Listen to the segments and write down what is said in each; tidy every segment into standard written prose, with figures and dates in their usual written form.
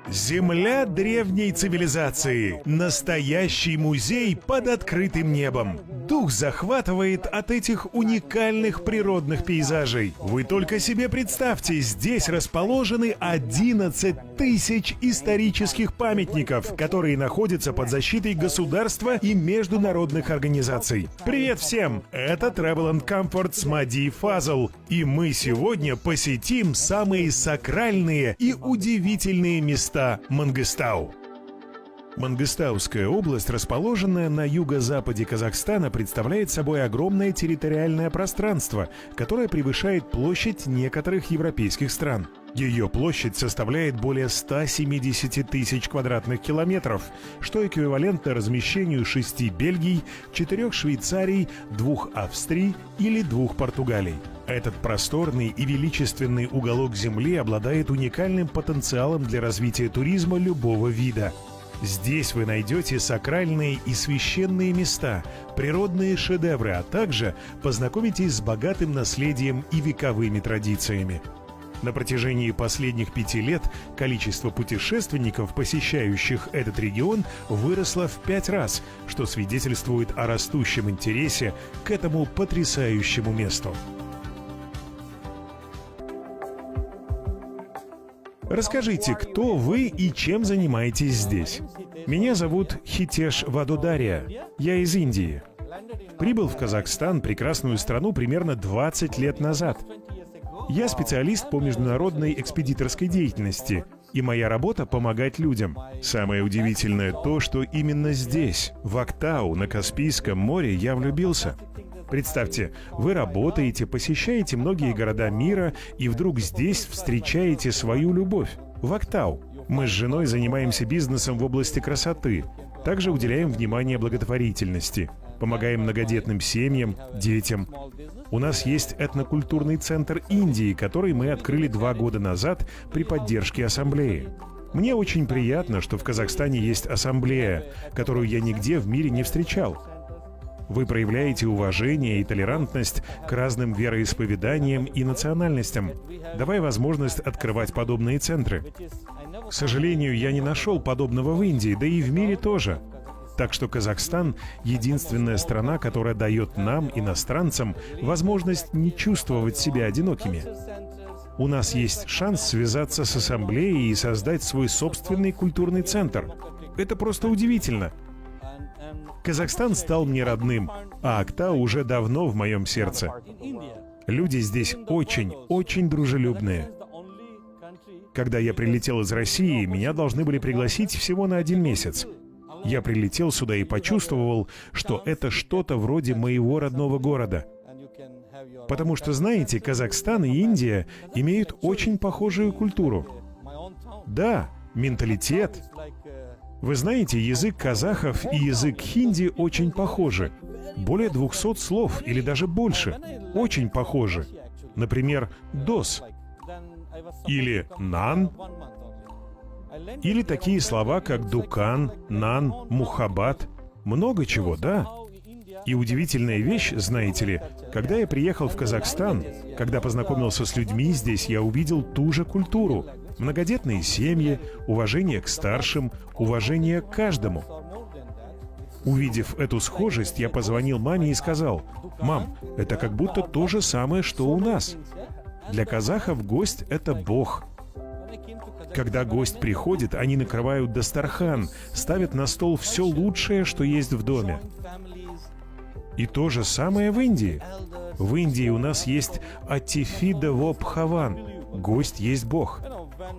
Земля древней цивилизации. Настоящий музей под открытым небом. Дух захватывает от этих уникальных природных пейзажей. Вы только себе представьте, здесь расположены 11 тысяч исторических памятников, которые находятся под защитой государства и международных организаций. Привет всем! Это Travel & Comfort с Мади Фазл. И мы сегодня посетим самые сакральные и удивительные места Мангыстау. Мангыстауская область, расположенная на юго-западе Казахстана, представляет собой огромное территориальное пространство, которое превышает площадь некоторых европейских стран. Ее площадь составляет более 170 тысяч квадратных километров, что эквивалентно размещению 6 Бельгий, 4 Швейцарий, 2 Австрий или 2 Португалий. Этот просторный и величественный уголок Земли обладает уникальным потенциалом для развития туризма любого вида. Здесь вы найдете сакральные и священные места, природные шедевры, а также познакомитесь с богатым наследием и вековыми традициями. На протяжении последних 5 лет количество путешественников, посещающих этот регион, выросло в 5 раз, что свидетельствует о растущем интересе к этому потрясающему месту. Расскажите, кто вы и чем занимаетесь здесь? Меня зовут Хитеш Вадодария. Я из Индии. Прибыл в Казахстан, прекрасную страну, примерно 20 лет назад. Я специалист по международной экспедиторской деятельности, и моя работа — помогать людям. Самое удивительное то, что именно здесь, в Актау, на Каспийском море, я влюбился. Представьте, вы работаете, посещаете многие города мира, и вдруг здесь встречаете свою любовь. В Актау. Мы с женой занимаемся бизнесом в области красоты. Также уделяем внимание благотворительности. Помогаем многодетным семьям, детям. У нас есть этнокультурный центр Индии, который мы открыли 2 года назад при поддержке ассамблеи. Мне очень приятно, что в Казахстане есть ассамблея, которую я нигде в мире не встречал. Вы проявляете уважение и толерантность к разным вероисповеданиям и национальностям, давая возможность открывать подобные центры. К сожалению, я не нашел подобного в Индии, да и в мире тоже. Так что Казахстан — единственная страна, которая дает нам, иностранцам, возможность не чувствовать себя одинокими. У нас есть шанс связаться с ассамблеей и создать свой собственный культурный центр. Это просто удивительно. Казахстан стал мне родным, а Актау уже давно в моем сердце. Люди здесь очень дружелюбные. Когда я прилетел из России, меня должны были пригласить всего на 1 месяц. Я прилетел сюда и почувствовал, что это что-то вроде моего родного города. Потому что, знаете, Казахстан и Индия имеют очень похожую культуру. Да, менталитет. Вы знаете, язык казахов и язык хинди очень похожи. Более 200 слов или даже больше. Очень похожи. Например, «дос» или «нан». Или такие слова, как «дукан», «нан», «мухаббат». Много чего, да? И удивительная вещь, знаете ли, когда я приехал в Казахстан, когда познакомился с людьми здесь, я увидел ту же культуру. Многодетные семьи, уважение к старшим, уважение к каждому. Увидев эту схожесть, я позвонил маме и сказал: «Мам, это как будто то же самое, что у нас. Для казахов гость — это бог». Когда гость приходит, они накрывают дастархан, ставят на стол все лучшее, что есть в доме. И то же самое в Индии. В Индии у нас есть «Атифида вобхаван» — гость есть бог.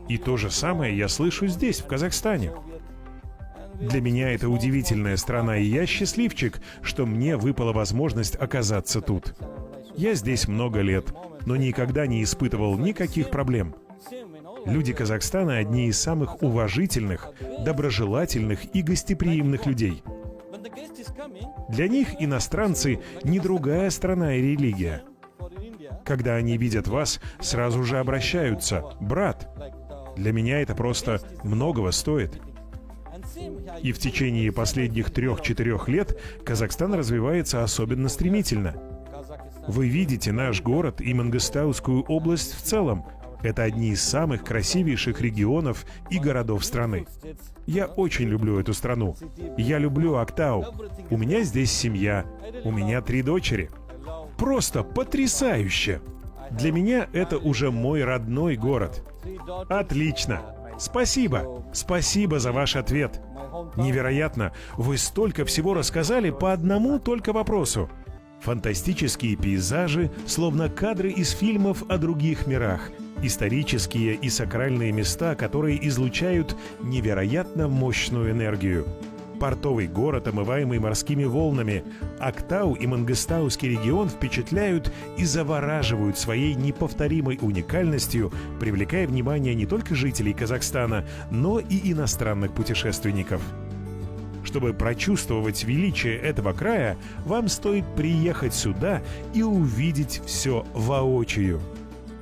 И то же самое я слышу здесь, в Казахстане. Для меня это удивительная страна, и я счастливчик, что мне выпала возможность оказаться тут. Я здесь много лет, но никогда не испытывал никаких проблем. Люди Казахстана — одни из самых уважительных, доброжелательных и гостеприимных людей. Для них иностранцы — не другая страна и религия. Когда они видят вас, сразу же обращаются: «Брат». Для меня это просто многого стоит. И в течение последних 3-4 лет Казахстан развивается особенно стремительно. Вы видите наш город и Мангыстаускую область в целом. Это одни из самых красивейших регионов и городов страны. Я очень люблю эту страну. Я люблю Актау. У меня здесь семья. У меня 3 дочери. Просто потрясающе! Для меня это уже мой родной город. Отлично! Спасибо! Спасибо за ваш ответ. Невероятно! Вы столько всего рассказали по одному только вопросу. Фантастические пейзажи, словно кадры из фильмов о других мирах. Исторические и сакральные места, которые излучают невероятно мощную энергию. Портовый город, омываемый морскими волнами. Актау и Мангыстауский регион впечатляют и завораживают своей неповторимой уникальностью, привлекая внимание не только жителей Казахстана, но и иностранных путешественников. Чтобы прочувствовать величие этого края, вам стоит приехать сюда и увидеть все воочию.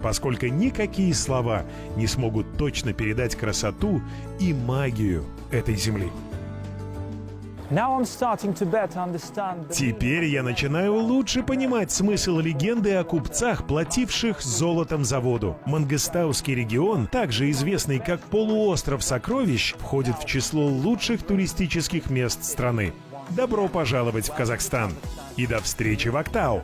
Поскольку никакие слова не смогут точно передать красоту и магию этой земли. Теперь я начинаю лучше понимать смысл легенды о купцах, плативших золотом за воду. Мангыстауский регион, также известный как полуостров сокровищ, входит в число лучших туристических мест страны. Добро пожаловать в Казахстан! И до встречи в Актау!